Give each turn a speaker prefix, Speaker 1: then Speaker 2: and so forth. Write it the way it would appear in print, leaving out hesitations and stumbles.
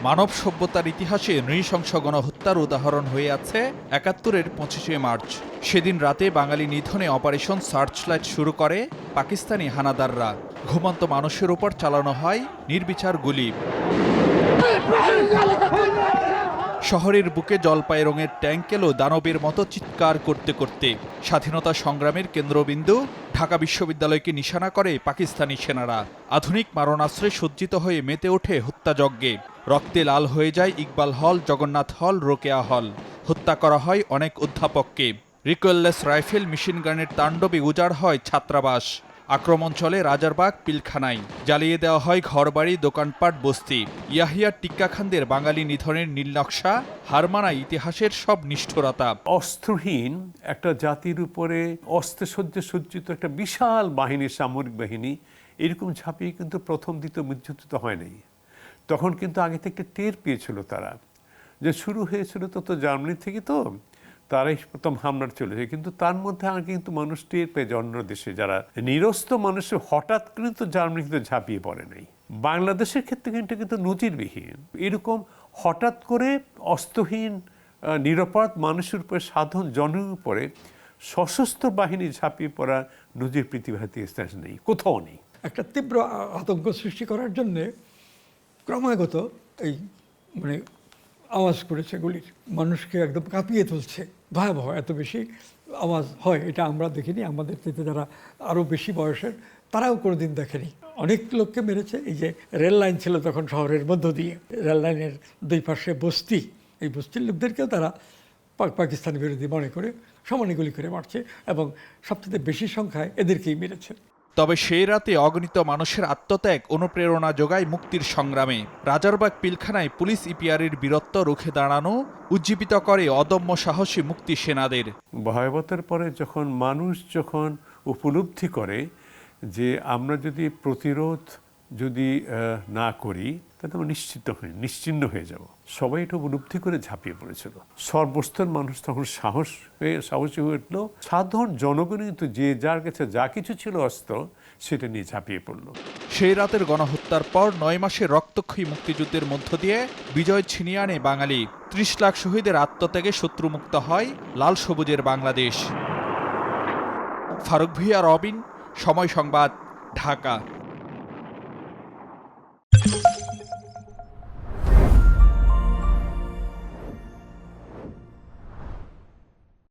Speaker 1: মানব সভ্যতার ইতিহাসে নৃশংস গণহত্যার উদাহরণ হয়ে আছে ৭১-এর ২৫শে মার্চ। সেদিন রাতে বাঙালি নিধনে অপারেশন সার্চলাইট শুরু করে পাকিস্তানি হানাদাররা। ঘুমন্ত মানুষের উপর চালানো হয় নির্বিচার গুলি। শহরের বুকে জলপাই রঙের ট্যাঙ্ক এলো দানবের মতো চিৎকার করতে করতে। স্বাধীনতা সংগ্রামের কেন্দ্রবিন্দু ঢাকা বিশ্ববিদ্যালয়কে নিশানা করে পাকিস্তানি সেনারা। আধুনিক মারণাস্ত্রে সজ্জিত হয়ে মেতে ওঠে হত্যাযজ্ঞে। রক্তে লাল হয়ে যায় ইকবাল হল, জগন্নাথ হল, রোকেয়া হল। হত্যা করা হয় অনেক অধ্যাপককে। রিকোয়েললেস রাইফেল, মেশিনগানের তাণ্ডবে উজাড় হয় ছাত্রাবাস। আক্রমণ চলে রাজারবাগ, পিলখানায়। জ্বালিয়ে দেওয়া হয় ঘরবাড়ি, দোকানপাট, বস্তি। ইয়াহিয়া টিক্কাখানদের বাঙালি নিধনের নীলনকশা হার মানায় ইতিহাসের সব নিষ্ঠুরতা।
Speaker 2: অস্ত্রহীন একটা জাতির উপরে অস্ত্রসজ্জা সজ্জিত একটা বিশাল বাহিনী, সামরিক বাহিনী, এরকম ঝাঁপিয়ে কিন্তু প্রথম দ্বিতীয় যুদ্ধ তো হয় নাই। তখন কিন্তু আগে থেকে টের পেয়েছিল তারা যে শুরু হয়েছিল তো জার্মানি থেকে, তো তারাই প্রথম হামলার চলেছে। কিন্তু তার মধ্যে আগে কিন্তু মানুষ টের পেয়ে অন্য দেশে যারা নিরস্ত্র মানুষের হঠাৎ কিন্তু জার্মানি কিন্তু ঝাঁপিয়ে পড়ে নাই। বাংলাদেশের ক্ষেত্রে কিন্তু নজিরবিহীন এরকম হঠাৎ করে অস্ত্রহীন নিরাপদ মানুষের উপরে, সাধারণ জনের উপরে সশস্ত্র বাহিনী ঝাঁপিয়ে পড়া নজির পৃথিবীর ইতিহাস নেই, কোথাও নেই।
Speaker 3: একটা তীব্র আতঙ্ক সৃষ্টি করার জন্যে ক্রমাগত এই আওয়াজ করেছে গুলির, মানুষকে একদম কাঁপিয়ে তুলছে। ভয়াবহ এত বেশি আওয়াজ হয় এটা আমরা দেখিনি। আমাদের থেকে যারা আরও বেশি বয়সের তারাও কোনোদিন দেখেনি। অনেক লোককে মেরেছে। এই যে রেল লাইন ছিল তখন শহরের মধ্য দিয়ে, রেল লাইনের দুই পাশে বস্তি, এই বস্তির লোকদেরকেও তারা পাকিস্তানি বিরোধী মনে করে সমানে গুলি করে মারছে এবং সবচেয়ে বেশি সংখ্যায় এদেরকেই মেরেছে।
Speaker 1: তবে সেই রাতে অগণিত মানুষের আত্মত্যাগ অনুপ্রেরণা যোগায় মুক্তির সংগ্রামে। রাজারবাগ, পিলখানায় পুলিশ ইপিআরের বীরত্ব রুখে দাঁড়ানো উজ্জীবিত করে অদম্য সাহসী মুক্তি সেনাদের।
Speaker 2: ভয়াবহতার পরে যখন মানুষ উপলব্ধি করে যে আমরা যদি প্রতিরোধ না করি তাহলে আমরা নিশ্চিন্ন হয়ে যাব, সবাই এটা উপলব্ধি করে ঝাঁপিয়ে পড়েছিল। সর্বস্তর মানুষ তখন সাহসী হয়ে উঠল। সাধারণ জনগণ কিন্তু যে যার কাছে যা কিছু ছিল অস্ত্র সেটা নিয়ে ঝাঁপিয়ে পড়ল।
Speaker 1: সেই রাতের গণহত্যার পর ৯ মাসের রক্তক্ষয়ী মুক্তিযুদ্ধের মধ্য দিয়ে বিজয় ছিনিয়ে আনে বাঙালি। ৩০ লাখ শহীদের আত্মত্যাগে শত্রুমুক্ত হয় লাল সবুজের বাংলাদেশ। ফারুক ভূঁইয়া, রবিন, সময় সংবাদ, ঢাকা।